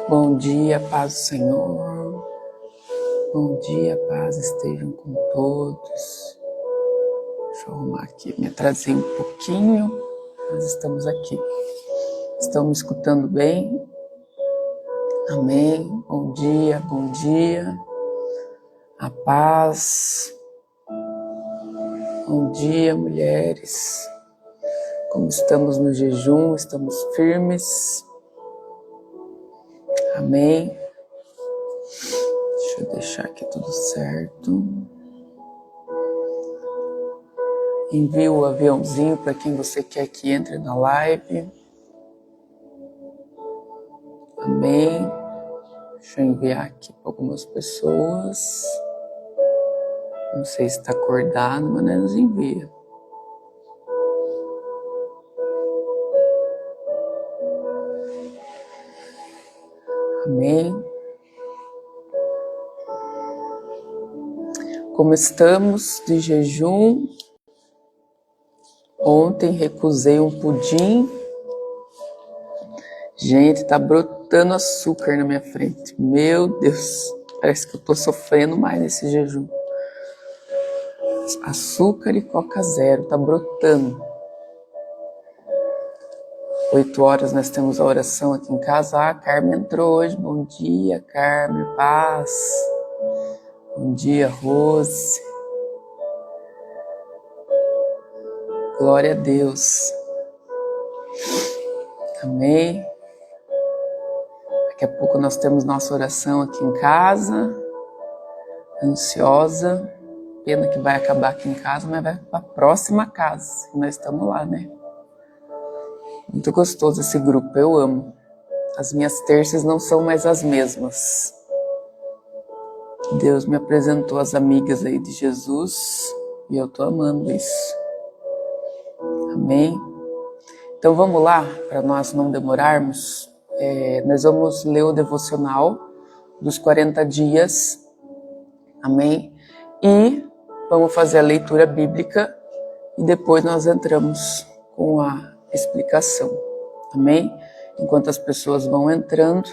Bom dia, paz do Senhor. Bom dia, paz estejam com todos. Deixa eu arrumar aqui, me atrasei um pouquinho, mas estamos aqui. Estão me escutando bem? Amém. Bom dia, bom dia. A paz. Bom dia, mulheres. Como estamos no jejum, estamos firmes. Amém. Deixa eu deixar aqui tudo certo. Envie o aviãozinho para quem você quer que entre na live. Amém. Deixa eu enviar aqui para algumas pessoas. Não sei se está acordado, mas nos envia. Amém. Como estamos de jejum, ontem recusei um pudim. Gente, tá brotando açúcar na minha frente. Meu Deus, parece que eu tô sofrendo mais nesse jejum. Açúcar e Coca Zero, tá brotando. 8 horas nós temos a oração aqui em casa. Ah, a Carmen entrou hoje. Bom dia, Carmen, paz. Bom dia, Rose. Glória a Deus. Amém. Daqui a pouco nós temos nossa oração aqui em casa. Ansiosa. Pena que vai acabar aqui em casa, mas vai para a próxima casa. Nós estamos lá, né? Muito gostoso esse grupo, eu amo. As minhas terças não são mais as mesmas. Deus me apresentou as amigas aí de Jesus e eu tô amando isso. Amém? Então vamos lá, para nós não demorarmos. Nós vamos ler o devocional dos 40 dias. Amém? E vamos fazer a leitura bíblica e depois nós entramos com a explicação. Amém? Enquanto as pessoas vão entrando,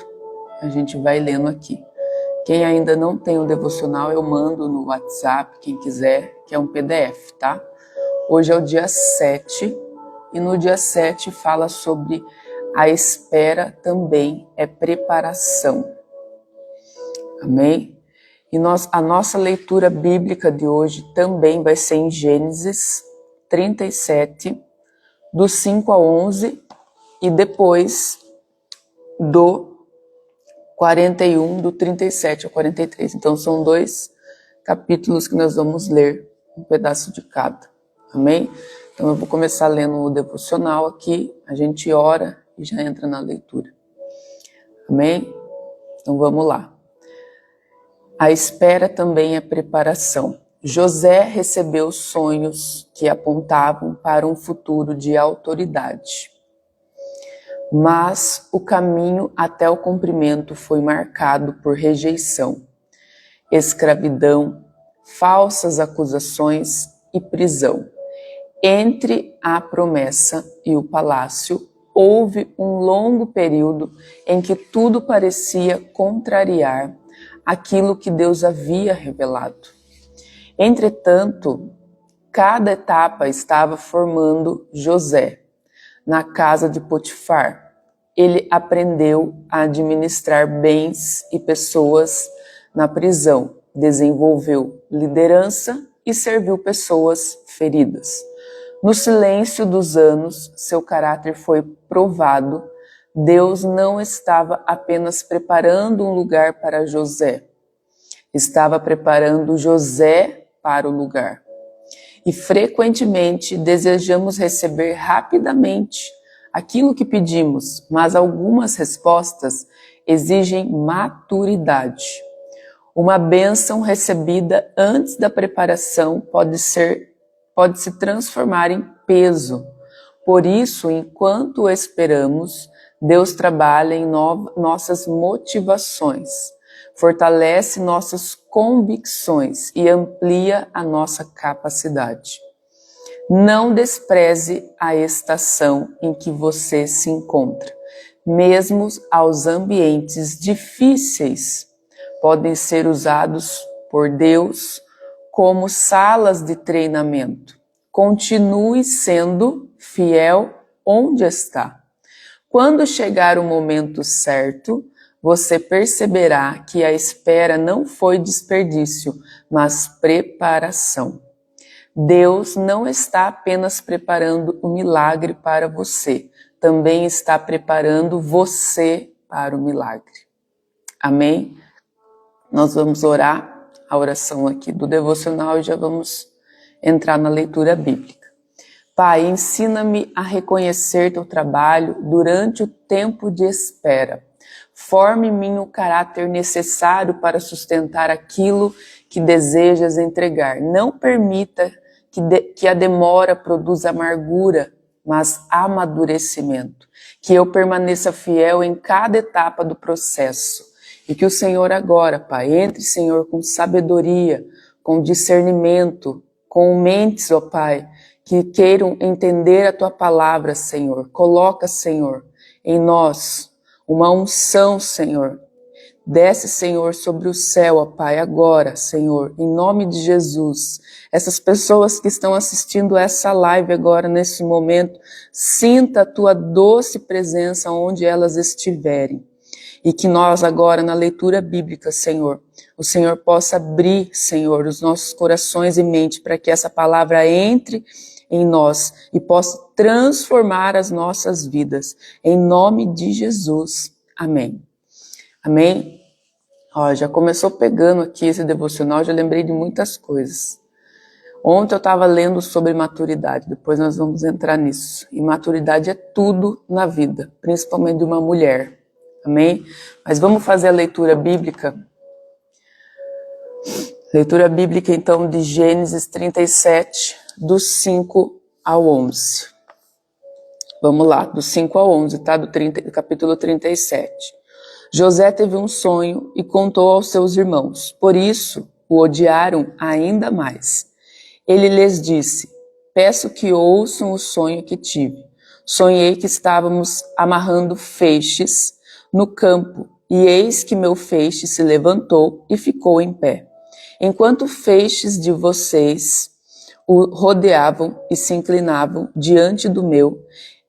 a gente vai lendo aqui. Quem ainda não tem o devocional, eu mando no WhatsApp, quem quiser, que é um PDF, tá? Hoje é o dia 7 e no dia 7 fala sobre a espera também é preparação. Amém? E a nossa leitura bíblica de hoje também vai ser em Gênesis 37, do 5 ao 11 e depois do 41, do 37 ao 43. Então são 2 capítulos que nós vamos ler, um pedaço de cada. Amém? Então eu vou começar lendo o devocional aqui, a gente ora e já entra na leitura. Amém? Então vamos lá. A espera também é preparação. José recebeu sonhos que apontavam para um futuro de autoridade. Mas o caminho até o cumprimento foi marcado por rejeição, escravidão, falsas acusações e prisão. Entre a promessa e o palácio, houve um longo período em que tudo parecia contrariar aquilo que Deus havia revelado. Entretanto, cada etapa estava formando José. Na casa de Potifar, ele aprendeu a administrar bens e pessoas na prisão, desenvolveu liderança e serviu pessoas feridas. No silêncio dos anos, seu caráter foi provado. Deus não estava apenas preparando um lugar para José, estava preparando José para o lugar. E frequentemente desejamos receber rapidamente aquilo que pedimos, mas algumas respostas exigem maturidade. Uma bênção recebida antes da preparação pode se transformar em peso. Por isso, enquanto esperamos, Deus trabalha em nossas motivações, fortalece nossas convicções e amplia a nossa capacidade. Não despreze a estação em que você se encontra. mesmo aos ambientes difíceis, podem ser usados por Deus como salas de treinamento. Continue sendo fiel onde está. Quando chegar o momento certo, você perceberá que a espera não foi desperdício, mas preparação. Deus não está apenas preparando o milagre para você, também está preparando você para o milagre. Amém? Nós vamos orar a oração aqui do devocional e já vamos entrar na leitura bíblica. Pai, ensina-me a reconhecer teu trabalho durante o tempo de espera. Forme em mim o caráter necessário para sustentar aquilo que desejas entregar. Não permita que a demora produza amargura, mas amadurecimento. Que eu permaneça fiel em cada etapa do processo. E que o Senhor agora, Pai, entre, Senhor, com sabedoria, com discernimento, com mentes, ó Pai, que queiram entender a Tua palavra, Senhor. Coloca, Senhor, em nós uma unção, Senhor. Desce, Senhor, sobre o céu, ó Pai, agora, Senhor, em nome de Jesus. Essas pessoas que estão assistindo essa live agora, nesse momento, sinta a Tua doce presença onde elas estiverem. E que nós agora, na leitura bíblica, Senhor, o Senhor possa abrir, Senhor, os nossos corações e mente para que essa palavra entre em nós e possa transformar as nossas vidas. Em nome de Jesus. Amém. Amém? Ó, já começou pegando aqui esse devocional, já lembrei de muitas coisas. Ontem eu estava lendo sobre maturidade, depois nós vamos entrar nisso. E maturidade é tudo na vida, principalmente de uma mulher. Amém? Mas vamos fazer a leitura bíblica. Leitura bíblica, então, de Gênesis 37, dos 5 ao 11. Vamos lá, do 5 ao 11, tá? Do capítulo 37. José teve um sonho e contou aos seus irmãos. Por isso, o odiaram ainda mais. Ele lhes disse: peço que ouçam o sonho que tive. Sonhei que estávamos amarrando feixes no campo, e eis que meu feixe se levantou e ficou em pé. Enquanto feixes de vocês o rodeavam e se inclinavam diante do meu,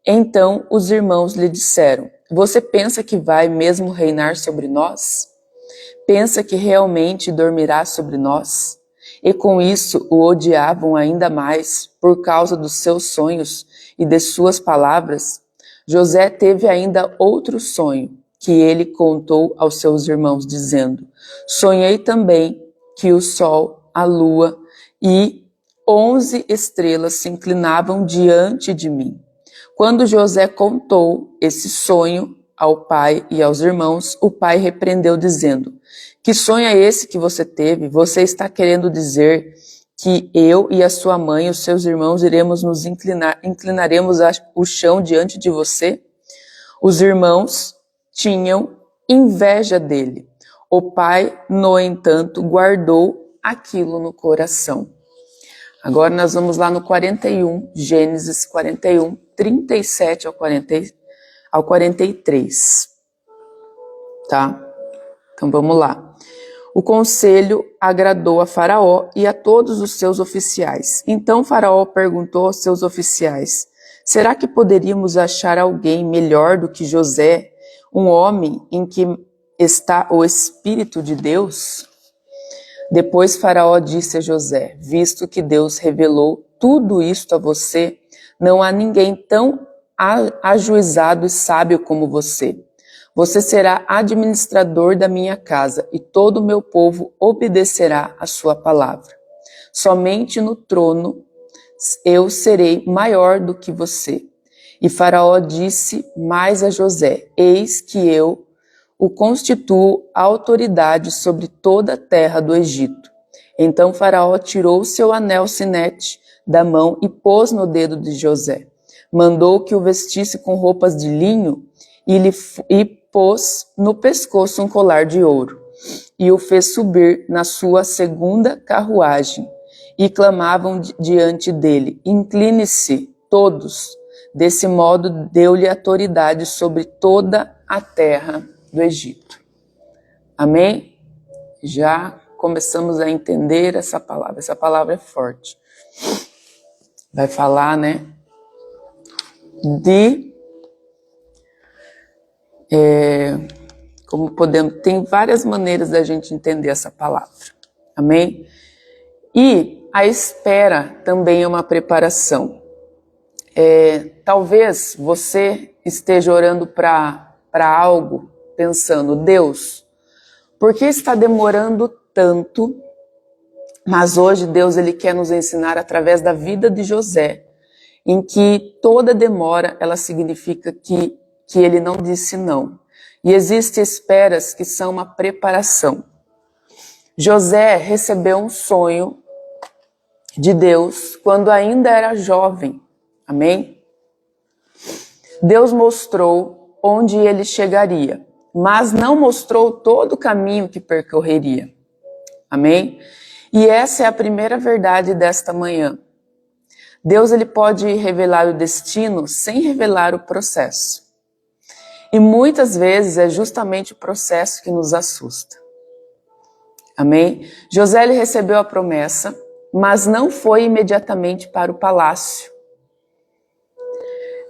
então os irmãos lhe disseram: você pensa que vai mesmo reinar sobre nós? Pensa que realmente dormirá sobre nós? E com isso o odiavam ainda mais por causa dos seus sonhos e de suas palavras. José teve ainda outro sonho que ele contou aos seus irmãos, dizendo: sonhei também que o sol, a lua e 11 estrelas se inclinavam diante de mim. Quando José contou esse sonho ao pai e aos irmãos, o pai repreendeu, dizendo: que sonho é esse que você teve? Você está querendo dizer que eu e a sua mãe e os seus irmãos iremos nos inclinaremos o chão diante de você? Os irmãos tinham inveja dele. O pai, no entanto, guardou aquilo no coração. Agora nós vamos lá no 41, Gênesis 41, 37 ao 43. Tá? Então vamos lá. O conselho agradou a Faraó e a todos os seus oficiais. Então Faraó perguntou aos seus oficiais: será que poderíamos achar alguém melhor do que José, um homem em que está o Espírito de Deus? Depois Faraó disse a José: visto que Deus revelou tudo isto a você, não há ninguém tão ajuizado e sábio como você. Você será administrador da minha casa e todo o meu povo obedecerá a sua palavra. Somente no trono eu serei maior do que você. E Faraó disse mais a José: eis que eu o constituo autoridade sobre toda a terra do Egito. Então Faraó tirou seu anel sinete da mão e pôs no dedo de José. Mandou que o vestisse com roupas de linho e pôs no pescoço um colar de ouro. E o fez subir na sua segunda carruagem. E clamavam diante dele: incline-se todos. Desse modo, deu-lhe autoridade sobre toda a terra do Egito. Amém? Já começamos a entender essa palavra. Essa palavra é forte. Vai falar, né? Como podemos, tem várias maneiras da gente entender essa palavra. Amém? E a espera também é uma preparação. Talvez você esteja orando para algo, pensando, Deus, por que está demorando tanto? Mas hoje Deus ele quer nos ensinar através da vida de José, em que toda demora ela significa que ele não disse não. E existem esperas que são uma preparação. José recebeu um sonho de Deus quando ainda era jovem. Amém? Deus mostrou onde ele chegaria, mas não mostrou todo o caminho que percorreria. Amém? E essa é a primeira verdade desta manhã. Deus ele pode revelar o destino sem revelar o processo. E muitas vezes é justamente o processo que nos assusta. Amém? José ele recebeu a promessa, mas não foi imediatamente para o palácio.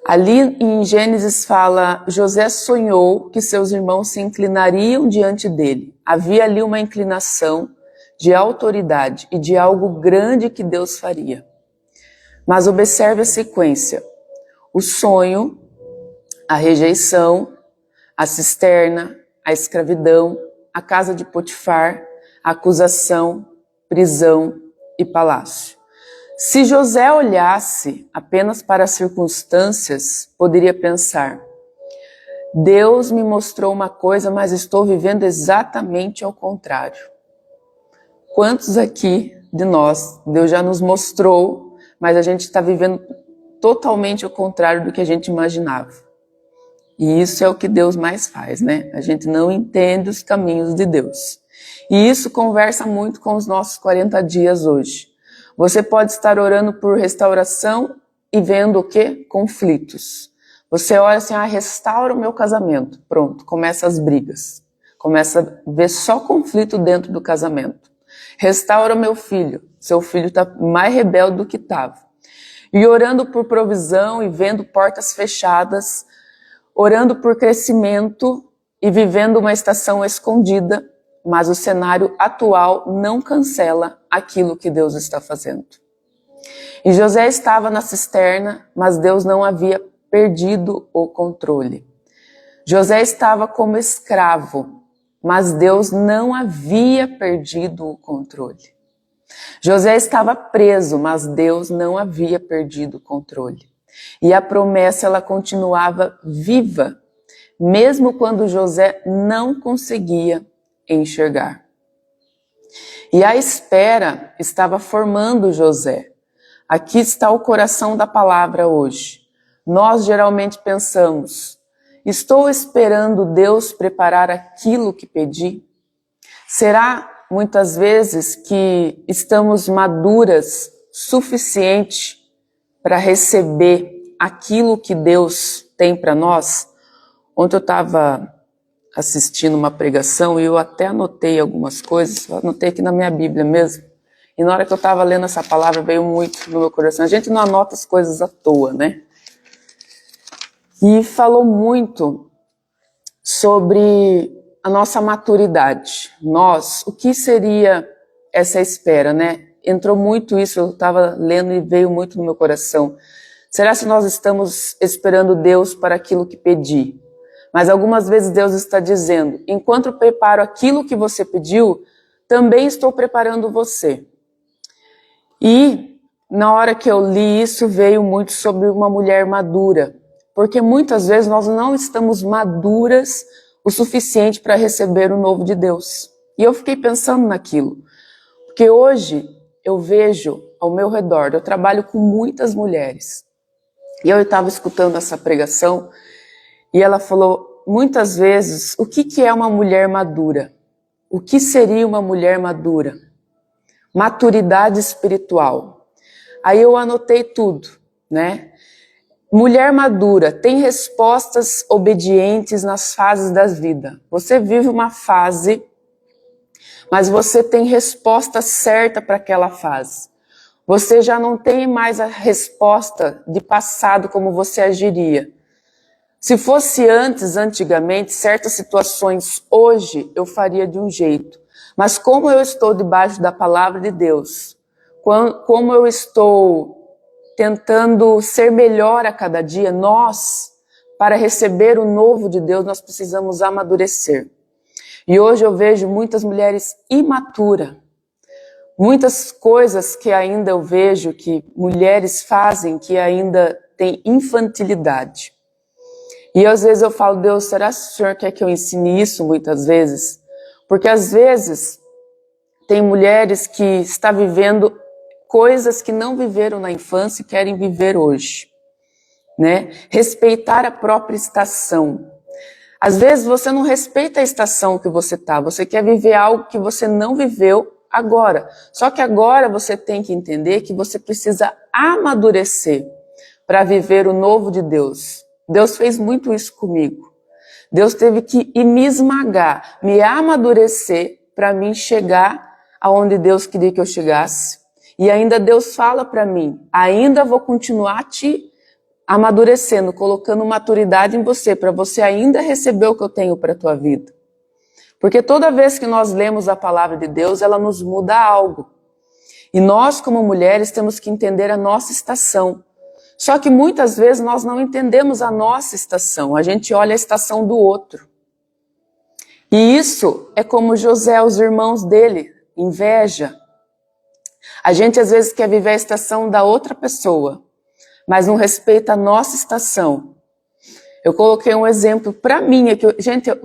Ali em Gênesis fala, José sonhou que seus irmãos se inclinariam diante dele. Havia ali uma inclinação de autoridade e de algo grande que Deus faria. Mas observe a sequência. O sonho, a rejeição, a cisterna, a escravidão, a casa de Potifar, a acusação, prisão e palácio. Se José olhasse apenas para as circunstâncias, poderia pensar, Deus me mostrou uma coisa, mas estou vivendo exatamente ao contrário. Quantos aqui de nós, Deus já nos mostrou, mas a gente está vivendo totalmente ao contrário do que a gente imaginava. E isso é o que Deus mais faz, né? A gente não entende os caminhos de Deus. E isso conversa muito com os nossos 40 dias hoje. Você pode estar orando por restauração e vendo o quê? Conflitos. Você olha assim, restaura o meu casamento. Pronto, começa as brigas. Começa a ver só conflito dentro do casamento. Restaura o meu filho. Seu filho está mais rebelde do que estava. E orando por provisão e vendo portas fechadas, orando por crescimento e vivendo uma estação escondida, mas o cenário atual não cancela aquilo que Deus está fazendo. E José estava na cisterna, mas Deus não havia perdido o controle. José estava como escravo, mas Deus não havia perdido o controle. José estava preso, mas Deus não havia perdido o controle. E a promessa ela continuava viva, mesmo quando José não conseguia enxergar. E a espera estava formando José. Aqui está o coração da palavra hoje. Nós geralmente pensamos, estou esperando Deus preparar aquilo que pedi? Será muitas vezes que estamos maduras suficiente para receber aquilo que Deus tem para nós? Ontem eu estava assistindo uma pregação e eu até anotei algumas coisas, eu anotei aqui na minha Bíblia mesmo. E na hora que eu estava lendo essa palavra veio muito no meu coração. A gente não anota as coisas à toa, né? E falou muito sobre a nossa maturidade. Nós, o que seria essa espera, né? Entrou muito isso, eu estava lendo e veio muito no meu coração. Será que nós estamos esperando Deus para aquilo que pedi? Mas algumas vezes Deus está dizendo, enquanto eu preparo aquilo que você pediu, também estou preparando você. E na hora que eu li isso, veio muito sobre uma mulher madura. Porque muitas vezes nós não estamos maduras o suficiente para receber o novo de Deus. E eu fiquei pensando naquilo. Porque hoje eu vejo ao meu redor, eu trabalho com muitas mulheres. E eu estava escutando essa pregação e ela falou, muitas vezes, o que é uma mulher madura? O que seria uma mulher madura? Maturidade espiritual. Aí eu anotei tudo, né? Mulher madura tem respostas obedientes nas fases da vida. Você vive uma fase, mas você tem resposta certa para aquela fase. Você já não tem mais a resposta de passado como você agiria. Se fosse antigamente, certas situações, hoje eu faria de um jeito. Mas como eu estou debaixo da palavra de Deus, como eu estou tentando ser melhor a cada dia, para receber o novo de Deus, nós precisamos amadurecer. E hoje eu vejo muitas mulheres imaturas, muitas coisas que ainda eu vejo que mulheres fazem que ainda tem infantilidade. E às vezes eu falo, Deus, será que o Senhor quer que eu ensine isso muitas vezes? Porque às vezes tem mulheres que estão vivendo coisas que não viveram na infância e querem viver hoje, né? Respeitar a própria estação. Às vezes você não respeita a estação que você está, você quer viver algo que você não viveu agora. Só que agora você tem que entender que você precisa amadurecer para viver o novo de Deus. Deus fez muito isso comigo. Deus teve que me esmagar, me amadurecer para mim chegar aonde Deus queria que eu chegasse. E ainda Deus fala para mim, ainda vou continuar te amadurecendo, colocando maturidade em você, para você ainda receber o que eu tenho para a tua vida. Porque toda vez que nós lemos a palavra de Deus, ela nos muda algo. E nós, como mulheres, temos que entender a nossa estação. Só que muitas vezes nós não entendemos a nossa estação, a gente olha a estação do outro. E isso é como José, os irmãos dele, inveja. A gente às vezes quer viver a estação da outra pessoa, mas não respeita a nossa estação. Eu coloquei um exemplo para mim,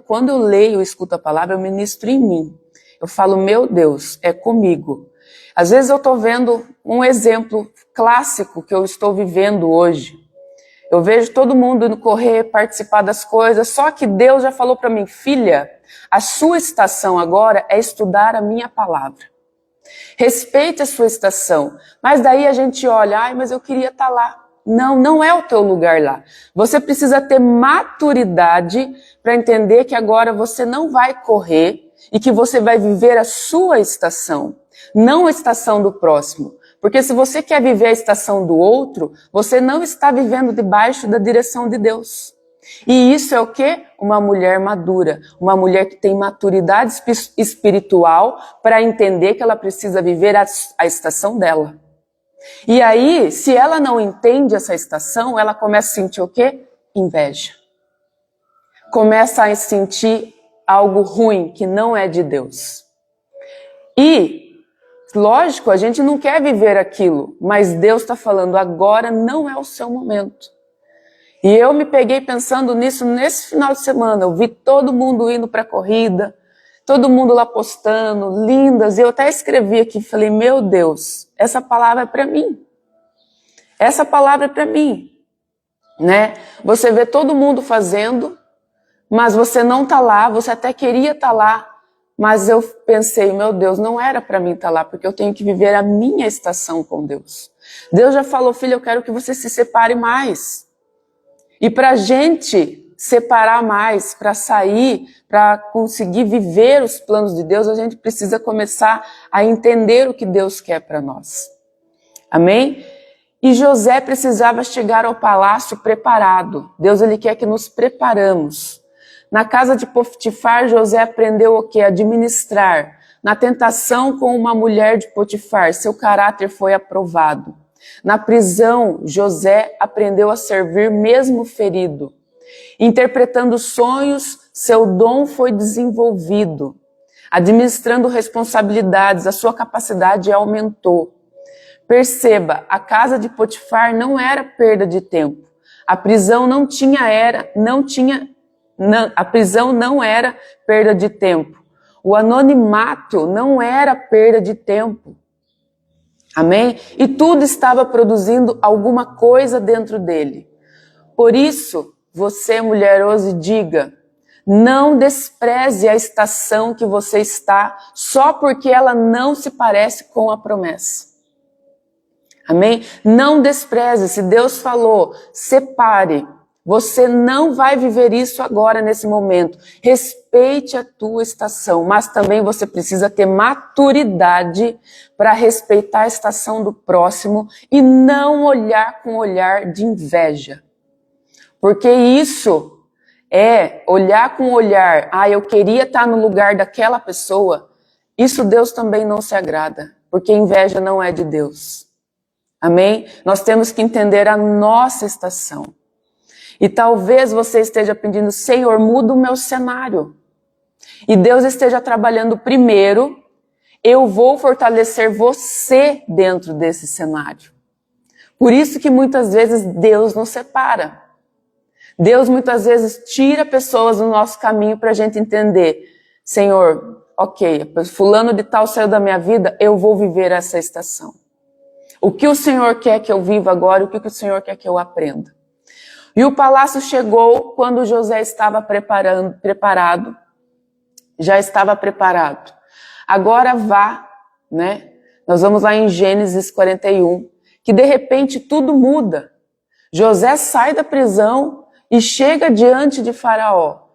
quando eu leio e escuto a palavra, eu ministro em mim. Eu falo, meu Deus, é comigo. Às vezes eu estou vendo um exemplo clássico que eu estou vivendo hoje. Eu vejo todo mundo indo correr, participar das coisas, só que Deus já falou para mim, filha, a sua estação agora é estudar a minha palavra. Respeite a sua estação. Mas daí a gente olha, mas eu queria estar lá. Não, não é o teu lugar lá. Você precisa ter maturidade para entender que agora você não vai correr e que você vai viver a sua estação, não a estação do próximo. Porque se você quer viver a estação do outro, você não está vivendo debaixo da direção de Deus. E isso é o quê? Uma mulher madura, uma mulher que tem maturidade espiritual para entender que ela precisa viver a estação dela. E aí, se ela não entende essa estação, ela começa a sentir o quê? Inveja. Começa a sentir algo ruim que não é de Deus. E lógico, a gente não quer viver aquilo, mas Deus está falando, agora não é o seu momento. E eu me peguei pensando nisso nesse final de semana, eu vi todo mundo indo para a corrida, todo mundo lá postando, lindas, e eu até escrevi aqui, falei, meu Deus, essa palavra é para mim. Essa palavra é para mim, né? Você vê todo mundo fazendo, mas você não está lá, você até queria estar lá, mas eu pensei, meu Deus, não era para mim estar lá, porque eu tenho que viver a minha estação com Deus. Deus já falou, filho, eu quero que você se separe mais. E para a gente separar mais, para sair, para conseguir viver os planos de Deus, a gente precisa começar a entender o que Deus quer para nós. Amém? E José precisava chegar ao palácio preparado. Deus, ele quer que nos preparamos. Na casa de Potifar, José aprendeu o que? Administrar. Na tentação com uma mulher de Potifar, seu caráter foi aprovado. Na prisão, José aprendeu a servir mesmo ferido. Interpretando sonhos, seu dom foi desenvolvido. Administrando responsabilidades, a sua capacidade aumentou. Perceba, a casa de Potifar não era perda de tempo. A prisão a prisão não era perda de tempo. O anonimato não era perda de tempo. Amém? E tudo estava produzindo alguma coisa dentro dele. Por isso, você, mulher, hoje diga, não despreze a estação que você está só porque ela não se parece com a promessa. Amém? Não despreze. Se Deus falou, separe. Você não vai viver isso agora, nesse momento. Respeite a tua estação, mas também você precisa ter maturidade para respeitar a estação do próximo e não olhar com olhar de inveja. Porque isso é olhar com olhar, eu queria estar no lugar daquela pessoa. Isso Deus também não se agrada, porque inveja não é de Deus. Amém? Nós temos que entender a nossa estação. E talvez você esteja pedindo, Senhor, muda o meu cenário. E Deus esteja trabalhando primeiro, eu vou fortalecer você dentro desse cenário. Por isso que muitas vezes Deus nos separa. Deus muitas vezes tira pessoas do nosso caminho para a gente entender, Senhor, ok, fulano de tal saiu da minha vida, eu vou viver essa estação. O que o Senhor quer que eu viva agora, o que o Senhor quer que eu aprenda. E o palácio chegou quando José estava preparado, já estava preparado. Agora vá, né? Nós vamos lá em Gênesis 41, que de repente tudo muda. José sai da prisão e chega diante de Faraó.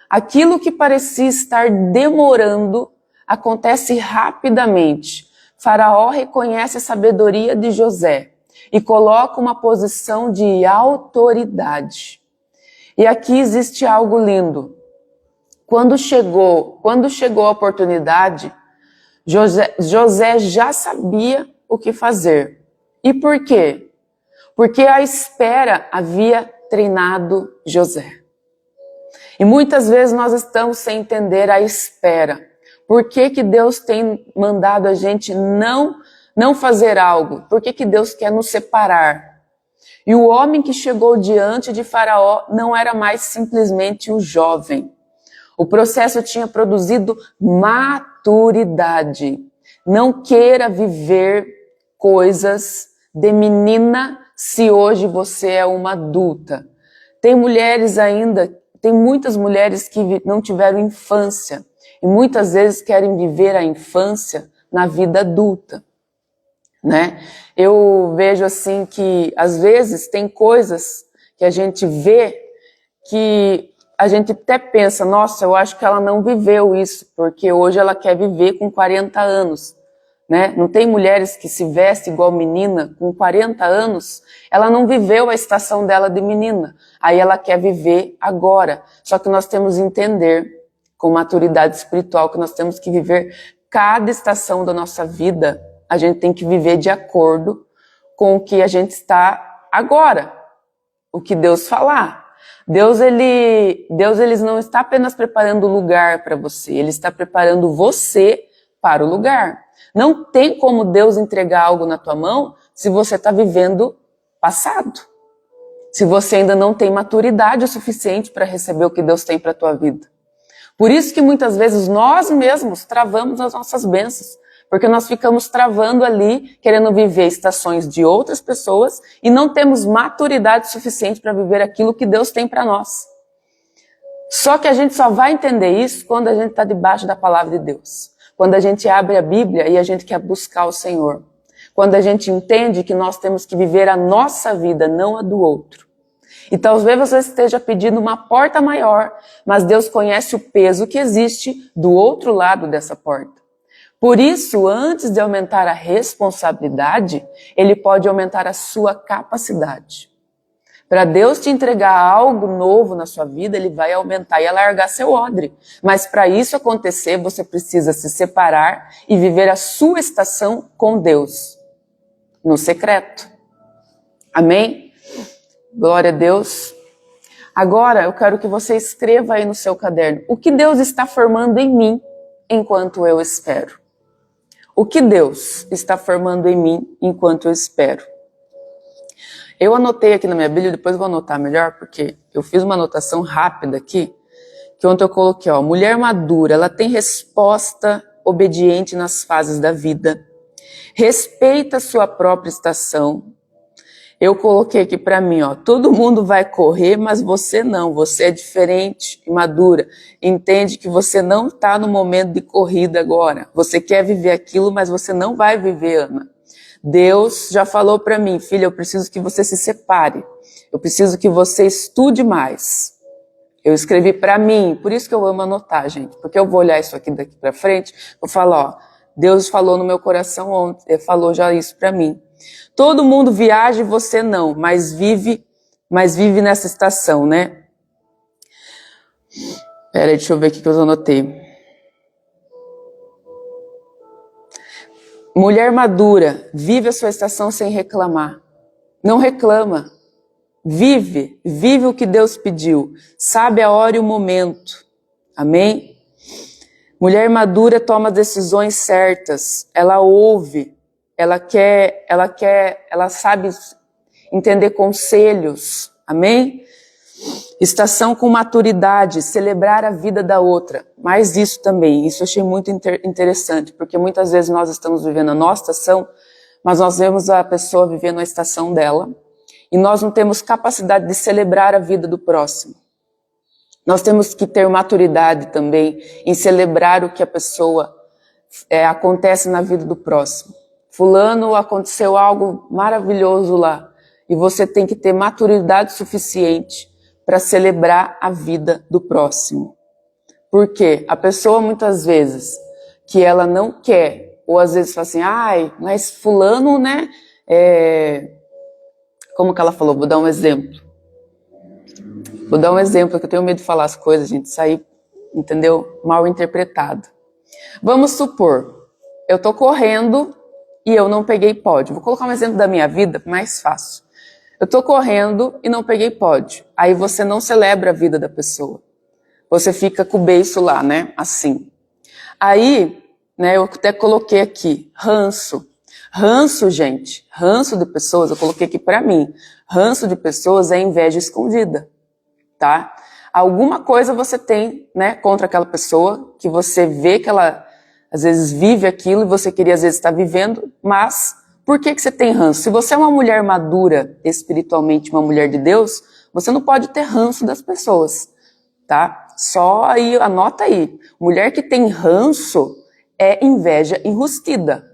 Aquilo que parecia estar demorando acontece rapidamente. Faraó reconhece a sabedoria de José e coloca uma posição de autoridade. E aqui existe algo lindo. Quando chegou a oportunidade, José já sabia o que fazer. E por quê? Porque a espera havia treinado José. E muitas vezes nós estamos sem entender a espera. Por que que Deus tem mandado a gente não fazer algo? Por que que Deus quer nos separar? E o homem que chegou diante de Faraó não era mais simplesmente um jovem. O processo tinha produzido maturidade. Não queira viver coisas de menina se hoje você é uma adulta. Tem muitas mulheres que não tiveram infância e muitas vezes querem viver a infância na vida adulta. Né? Eu vejo assim que às vezes tem coisas que a gente vê que a gente até pensa, nossa, eu acho que ela não viveu isso, porque hoje ela quer viver com 40 anos. Né? Não tem mulheres que se vestem igual menina com 40 anos, ela não viveu a estação dela de menina, aí ela quer viver agora. Só que nós temos que entender, com maturidade espiritual, que nós temos que viver cada estação da nossa vida. A gente tem que viver de acordo com o que a gente está agora, o que Deus falar. Deus ele não está apenas preparando o lugar para você, Ele está preparando você para o lugar. Não tem como Deus entregar algo na tua mão se você está vivendo passado. Se você ainda não tem maturidade o suficiente para receber o que Deus tem para a tua vida. Por isso que muitas vezes nós mesmos travamos as nossas bênçãos. Porque nós ficamos travando ali, querendo viver estações de outras pessoas e não temos maturidade suficiente para viver aquilo que Deus tem para nós. Só que a gente só vai entender isso quando a gente está debaixo da palavra de Deus. Quando a gente abre a Bíblia e a gente quer buscar o Senhor. Quando a gente entende que nós temos que viver a nossa vida, não a do outro. E talvez você esteja pedindo uma porta maior, mas Deus conhece o peso que existe do outro lado dessa porta. Por isso, antes de aumentar a responsabilidade, Ele pode aumentar a sua capacidade. Para Deus te entregar algo novo na sua vida, Ele vai aumentar e alargar seu odre. Mas para isso acontecer, você precisa se separar e viver a sua estação com Deus, no secreto. Amém? Glória a Deus. Agora, eu quero que você escreva aí no seu caderno, o que Deus está formando em mim enquanto eu espero. O que Deus está formando em mim enquanto eu espero? Eu anotei aqui na minha Bíblia, depois eu vou anotar melhor, porque eu fiz uma anotação rápida aqui, que ontem eu coloquei, mulher madura, ela tem resposta obediente nas fases da vida, respeita a sua própria estação. Eu coloquei aqui para mim, todo mundo vai correr, mas você não, você é diferente e madura. Entende que você não está no momento de corrida agora. Você quer viver aquilo, mas você não vai viver, Ana. Deus já falou para mim, filha, eu preciso que você se separe. Eu preciso que você estude mais. Eu escrevi para mim, por isso que eu amo anotar, gente, porque eu vou olhar isso aqui daqui para frente, vou falar, ó, Deus falou no meu coração ontem, ele falou já isso para mim. Todo mundo viaja e você não, mas vive nessa estação, né? Peraí, deixa eu ver o que eu anotei. Mulher madura, vive a sua estação sem reclamar. Não reclama. Vive o que Deus pediu. Sabe a hora e o momento. Amém? Mulher madura toma decisões certas. Ela ouve. Ela sabe entender conselhos. Amém? Estação com maturidade, celebrar a vida da outra. Mais isso também, isso eu achei muito interessante, porque muitas vezes nós estamos vivendo a nossa estação, mas nós vemos a pessoa vivendo a estação dela, e nós não temos capacidade de celebrar a vida do próximo. Nós temos que ter maturidade também em celebrar o que a pessoa acontece na vida do próximo. Fulano, aconteceu algo maravilhoso lá, e você tem que ter maturidade suficiente para celebrar a vida do próximo. Porque a pessoa muitas vezes que ela não quer, ou às vezes fala assim, ai, mas fulano, né, como que ela falou? Vou dar um exemplo. Que eu tenho medo de falar as coisas, gente, sair, entendeu? Mal interpretado. Vamos supor, eu tô correndo e eu não peguei pódio. Vou colocar um exemplo da minha vida, mais fácil. Eu tô correndo e não peguei pódio. Aí você não celebra a vida da pessoa. Você fica com o beiço lá, né? Assim. Aí, né, eu até coloquei aqui, ranço. Ranço, gente, ranço de pessoas, eu coloquei aqui pra mim. Ranço de pessoas é inveja escondida, tá? Alguma coisa você tem, né, contra aquela pessoa, que você vê que ela, às vezes, vive aquilo e você queria, às vezes, estar vivendo, mas por que você tem ranço? Se você é uma mulher madura, espiritualmente, uma mulher de Deus, você não pode ter ranço das pessoas, tá? Só aí, anota aí. Mulher que tem ranço é inveja enrustida,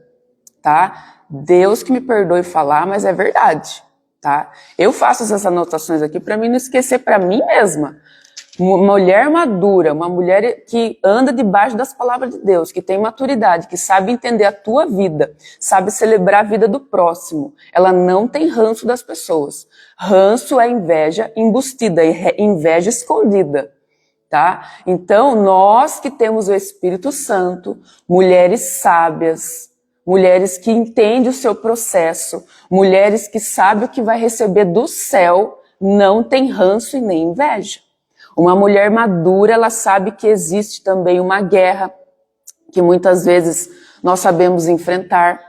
tá? Deus que me perdoe falar, mas é verdade, tá? Eu faço essas anotações aqui para mim não esquecer para mim mesma. Uma mulher madura, uma mulher que anda debaixo das palavras de Deus, que tem maturidade, que sabe entender a tua vida, sabe celebrar a vida do próximo. Ela não tem ranço das pessoas. Ranço é inveja embustida, é inveja escondida, tá? Então, nós que temos o Espírito Santo, mulheres sábias, mulheres que entendem o seu processo, mulheres que sabem o que vai receber do céu, não tem ranço e nem inveja. Uma mulher madura, ela sabe que existe também uma guerra, que muitas vezes nós sabemos enfrentar.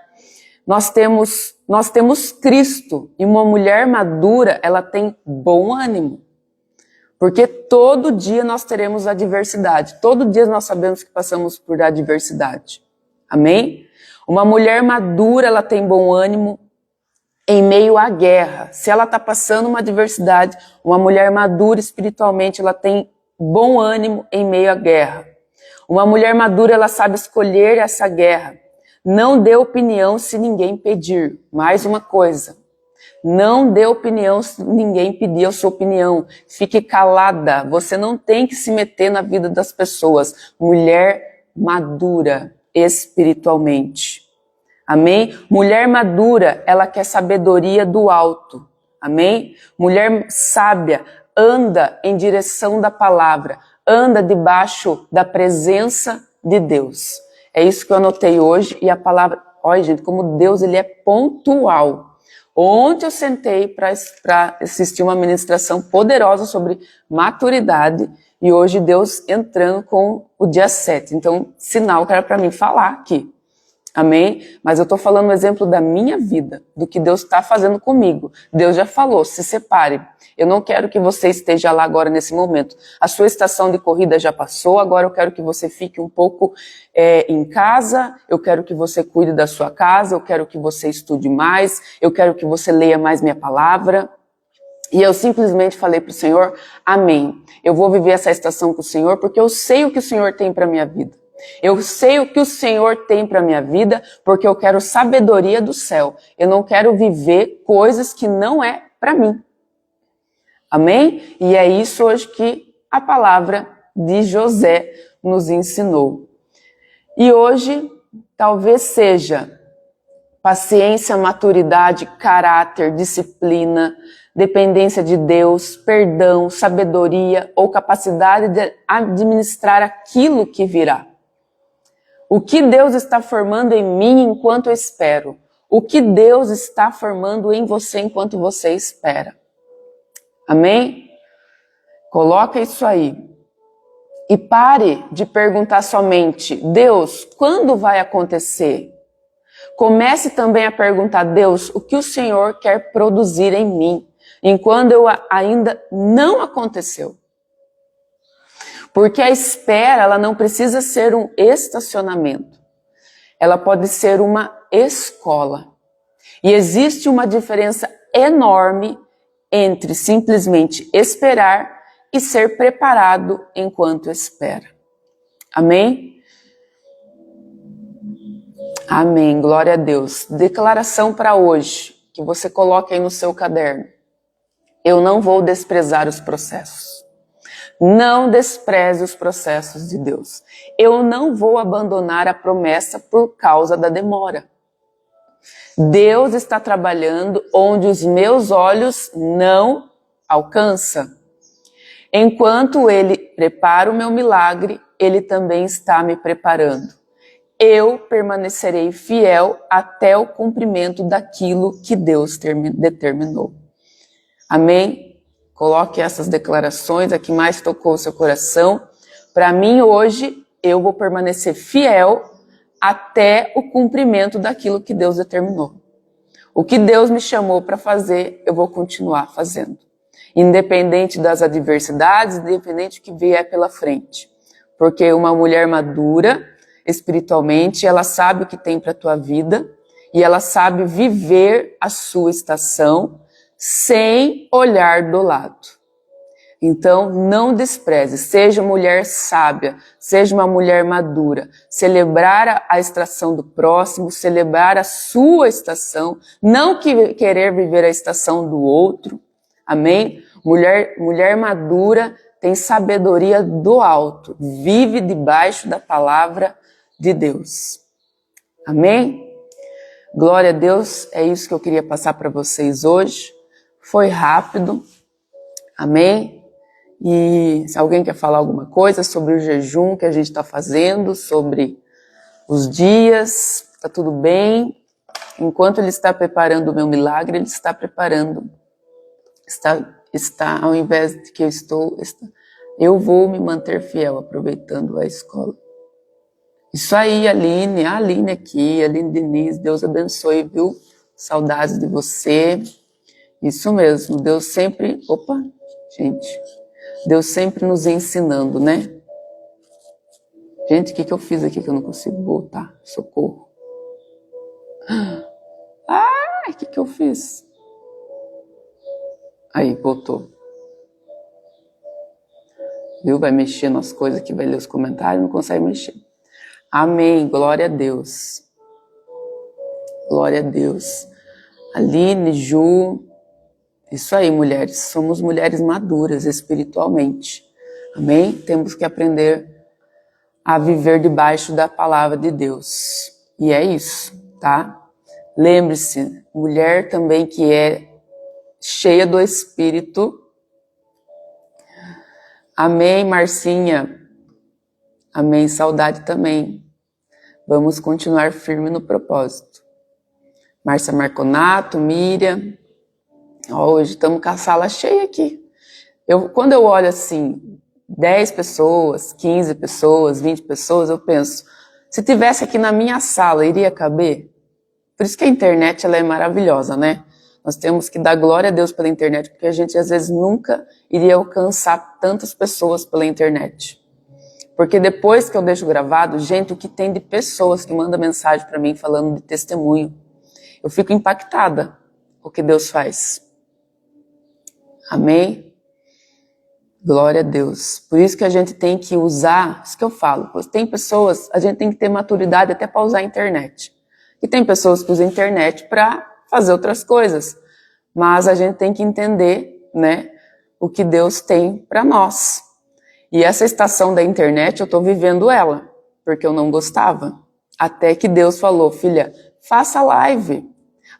Nós temos Cristo, e uma mulher madura, ela tem bom ânimo. Porque todo dia nós teremos adversidade, todo dia nós sabemos que passamos por adversidade. Amém? Uma mulher madura, ela tem bom ânimo em meio à guerra. Se ela está passando uma adversidade, uma mulher madura espiritualmente, ela tem bom ânimo em meio à guerra. Uma mulher madura, ela sabe escolher essa guerra. Não dê opinião se ninguém pedir. Mais uma coisa. Não dê opinião se ninguém pedir a sua opinião. Fique calada. Você não tem que se meter na vida das pessoas. Mulher madura espiritualmente. Amém? Mulher madura, ela quer sabedoria do alto. Amém? Mulher sábia anda em direção da palavra, anda debaixo da presença de Deus. É isso que eu anotei hoje, e a palavra, olha gente, como Deus ele é pontual. Ontem eu sentei para assistir uma ministração poderosa sobre maturidade, e hoje Deus entrando com o dia 7. Então, sinal que era para mim falar aqui. Amém? Mas eu estou falando um exemplo da minha vida, do que Deus está fazendo comigo. Deus já falou, se separe. Eu não quero que você esteja lá agora nesse momento. A sua estação de corrida já passou, agora eu quero que você fique um pouco em casa, eu quero que você cuide da sua casa, eu quero que você estude mais, eu quero que você leia mais minha palavra. E eu simplesmente falei para o Senhor, amém. Eu vou viver essa estação com o Senhor porque eu sei o que o Senhor tem para minha vida. Eu sei o que o Senhor tem para minha vida, porque eu quero sabedoria do céu. Eu não quero viver coisas que não é para mim. Amém? E é isso hoje que a palavra de José nos ensinou. E hoje talvez seja paciência, maturidade, caráter, disciplina, dependência de Deus, perdão, sabedoria ou capacidade de administrar aquilo que virá. O que Deus está formando em mim enquanto eu espero? O que Deus está formando em você enquanto você espera? Amém? Coloca isso aí. E pare de perguntar somente, Deus, quando vai acontecer? Comece também a perguntar, Deus, o que o Senhor quer produzir em mim, enquanto ainda não aconteceu? Porque a espera, ela não precisa ser um estacionamento. Ela pode ser uma escola. E existe uma diferença enorme entre simplesmente esperar e ser preparado enquanto espera. Amém? Amém. Glória a Deus. Declaração para hoje, que você coloca aí no seu caderno. Eu não vou desprezar os processos. Não despreze os processos de Deus. Eu não vou abandonar a promessa por causa da demora. Deus está trabalhando onde os meus olhos não alcançam. Enquanto Ele prepara o meu milagre, Ele também está me preparando. Eu permanecerei fiel até o cumprimento daquilo que Deus determinou. Amém? Coloque essas declarações, a que mais tocou o seu coração. Para mim, hoje, eu vou permanecer fiel até o cumprimento daquilo que Deus determinou. O que Deus me chamou para fazer, eu vou continuar fazendo. Independente das adversidades, independente do que vier pela frente. Porque uma mulher madura, espiritualmente, ela sabe o que tem para a tua vida e ela sabe viver a sua estação sem olhar do lado. Então, não despreze, seja mulher sábia, seja uma mulher madura, celebrar a estação do próximo, celebrar a sua estação, não querer viver a estação do outro, amém? Mulher madura tem sabedoria do alto, vive debaixo da palavra de Deus, amém? Glória a Deus, é isso que eu queria passar para vocês hoje. Foi rápido, amém? E se alguém quer falar alguma coisa sobre o jejum que a gente está fazendo, sobre os dias, está tudo bem. Enquanto Ele está preparando o meu milagre, Ele está preparando. Está ao invés de que eu vou me manter fiel, aproveitando a escola. Isso aí, Aline, a Aline aqui, a Aline Denise, Deus abençoe, viu? Saudades de você. Isso mesmo, Deus sempre... Opa, gente... Deus sempre nos ensinando, né? Gente, o que eu fiz aqui que eu não consigo voltar? Socorro. Ai, o que eu fiz? Aí, voltou. Viu? Vai mexer nas coisas aqui, vai ler os comentários, não consegue mexer. Amém, glória a Deus. Glória a Deus. Aline, Ju... Isso aí, mulheres, somos mulheres maduras espiritualmente, amém? Temos que aprender a viver debaixo da palavra de Deus, e é isso, tá? Lembre-se, mulher também que é cheia do Espírito, amém, Marcinha, amém, saudade também, vamos continuar firme no propósito. Márcia Marconato, Miriam... Hoje estamos com a sala cheia aqui. Quando eu olho assim, 10 pessoas, 15 pessoas, 20 pessoas, eu penso, se tivesse aqui na minha sala, iria caber? Por isso que a internet ela é maravilhosa, né? Nós temos que dar glória a Deus pela internet, porque a gente às vezes nunca iria alcançar tantas pessoas pela internet. Porque depois que eu deixo gravado, gente, o que tem de pessoas que mandam mensagem para mim falando de testemunho, eu fico impactada com o que Deus faz. Amém? Glória a Deus. Por isso que a gente tem que usar, isso que eu falo, tem pessoas, a gente tem que ter maturidade até para usar a internet. E tem pessoas que usam a internet para fazer outras coisas. Mas a gente tem que entender, né, o que Deus tem para nós. E essa estação da internet, eu estou vivendo ela, porque eu não gostava. Até que Deus falou, filha, faça live.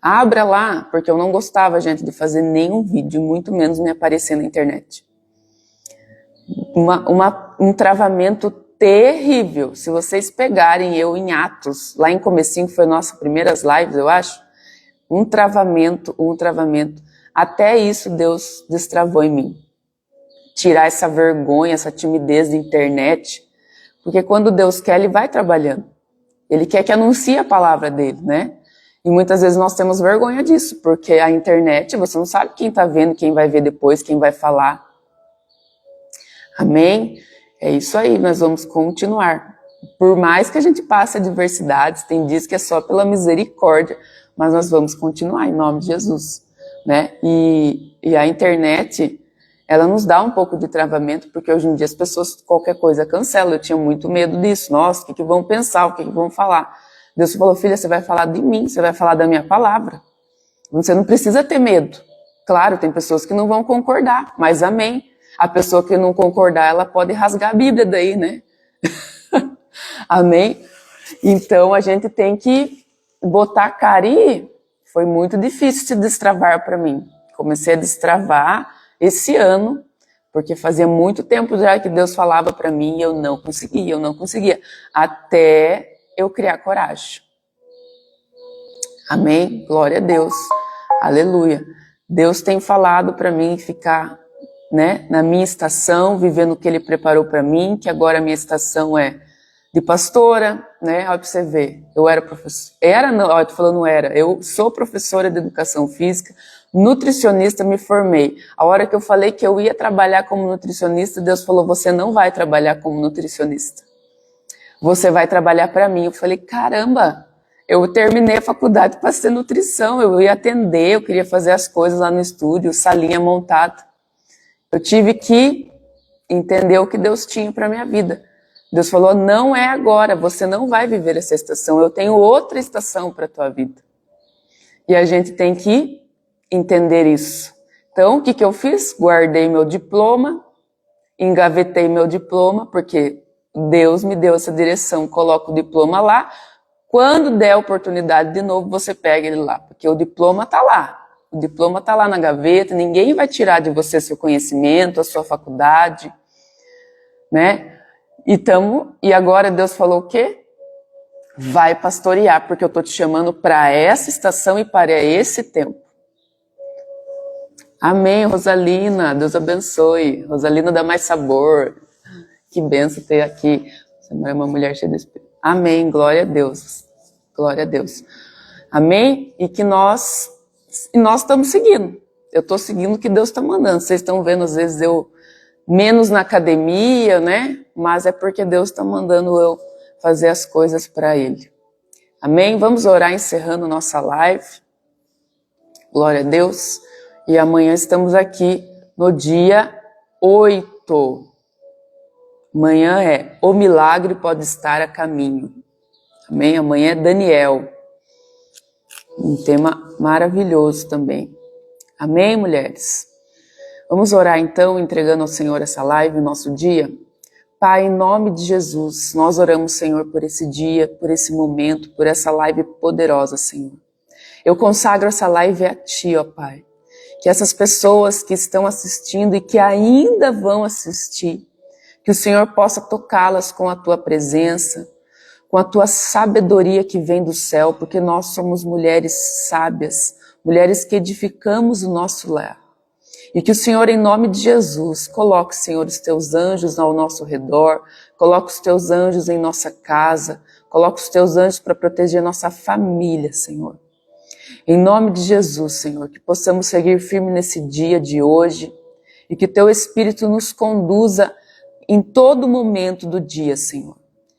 Abra lá, porque eu não gostava, gente, de fazer nenhum vídeo, muito menos me aparecer na internet. Um travamento terrível. Se vocês pegarem eu em Atos, lá em comecinho, que foi nossas primeiras lives, eu acho, um travamento. Até isso Deus destravou em mim. Tirar essa vergonha, essa timidez da internet. Porque quando Deus quer, Ele vai trabalhando. Ele quer que anuncie a palavra dele, né? E muitas vezes nós temos vergonha disso, porque a internet, você não sabe quem está vendo, quem vai ver depois, quem vai falar. Amém? É isso aí, nós vamos continuar. Por mais que a gente passe adversidades, tem dias que é só pela misericórdia, mas nós vamos continuar em nome de Jesus, né? E a internet, ela nos dá um pouco de travamento, porque hoje em dia as pessoas, qualquer coisa, cancelam. Eu tinha muito medo disso. Nossa, o que vão pensar, o que vão falar? Deus falou, filha, você vai falar de mim, você vai falar da minha palavra. Você não precisa ter medo. Claro, tem pessoas que não vão concordar, mas amém. A pessoa que não concordar, ela pode rasgar a Bíblia daí, né? Amém? Então, a gente tem que botar a cara e foi muito difícil se destravar para mim. Comecei a destravar esse ano, porque fazia muito tempo já que Deus falava para mim e eu não conseguia, até eu criar coragem. Amém? Glória a Deus. Aleluia. Deus tem falado para mim ficar, né, na minha estação, vivendo o que Ele preparou para mim, que agora a minha estação é de pastora, né? Olha para você ver, eu era professora, eu tô falando era, eu sou professora de educação física, nutricionista, me formei. A hora que eu falei que eu ia trabalhar como nutricionista, Deus falou, você não vai trabalhar como nutricionista. Você vai trabalhar para mim. Eu falei, caramba, eu terminei a faculdade para ser nutrição, eu ia atender, eu queria fazer as coisas lá no estúdio, salinha montada. Eu tive que entender o que Deus tinha para minha vida. Deus falou, não é agora, você não vai viver essa estação, eu tenho outra estação para a tua vida. E a gente tem que entender isso. Então, o que eu fiz? Guardei meu diploma, engavetei meu diploma, porque Deus me deu essa direção, coloca o diploma lá. Quando der a oportunidade de novo, você pega ele lá, porque o diploma está lá. O diploma está lá na gaveta, ninguém vai tirar de você seu conhecimento, a sua faculdade, né? E agora Deus falou o quê? Vai pastorear, porque eu estou te chamando para essa estação e para esse tempo. Amém, Rosalina, Deus abençoe. Rosalina dá mais sabor. Que benção ter aqui. Você é uma mulher cheia de espírito. Amém, glória a Deus. Glória a Deus. Amém? E que nós estamos seguindo. Eu estou seguindo o que Deus está mandando. Vocês estão vendo, às vezes, eu menos na academia, né? Mas é porque Deus está mandando eu fazer as coisas para Ele. Amém? Vamos orar encerrando nossa live. Glória a Deus. E amanhã estamos aqui no dia 8. Amanhã é o milagre pode estar a caminho. Amém? Amanhã é Daniel. Um tema maravilhoso também. Amém, mulheres? Vamos orar então, entregando ao Senhor essa live, o nosso dia. Pai, em nome de Jesus, nós oramos, Senhor, por esse dia, por esse momento, por essa live poderosa, Senhor. Eu consagro essa live a Ti, ó Pai. Que essas pessoas que estão assistindo e que ainda vão assistir, que o Senhor possa tocá-las com a Tua presença, com a Tua sabedoria que vem do céu, porque nós somos mulheres sábias, mulheres que edificamos o nosso lar. E que o Senhor, em nome de Jesus, coloque, Senhor, os Teus anjos ao nosso redor, coloque os Teus anjos em nossa casa, coloque os Teus anjos para proteger nossa família, Senhor. Em nome de Jesus, Senhor, que possamos seguir firme nesse dia de hoje e que Teu Espírito nos conduza em todo momento do dia, Senhor.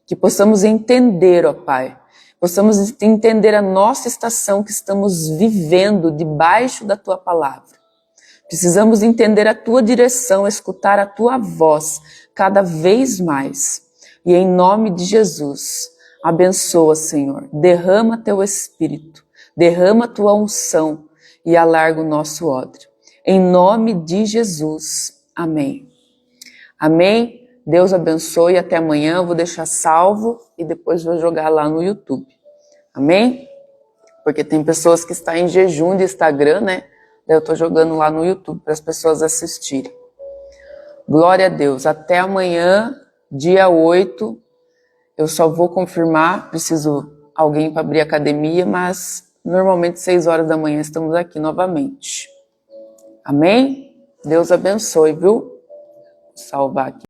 Que possamos entender, ó Pai, possamos entender a nossa estação que estamos vivendo debaixo da Tua palavra. Precisamos entender a tua direção, escutar a tua voz cada vez mais. E em nome de Jesus, abençoa, Senhor. Derrama teu Espírito, derrama tua unção e alarga o nosso ódio. Em nome de Jesus. Amém. Amém? Deus abençoe. Até amanhã. Eu vou deixar salvo e depois vou jogar lá no YouTube. Amém? Porque tem pessoas que estão em jejum de Instagram, né? Daí eu tô jogando lá no YouTube para as pessoas assistirem. Glória a Deus. Até amanhã, dia 8. Eu só vou confirmar, preciso alguém para abrir a academia, mas normalmente 6 horas da manhã estamos aqui novamente. Amém? Deus abençoe, viu? Vou salvar aqui.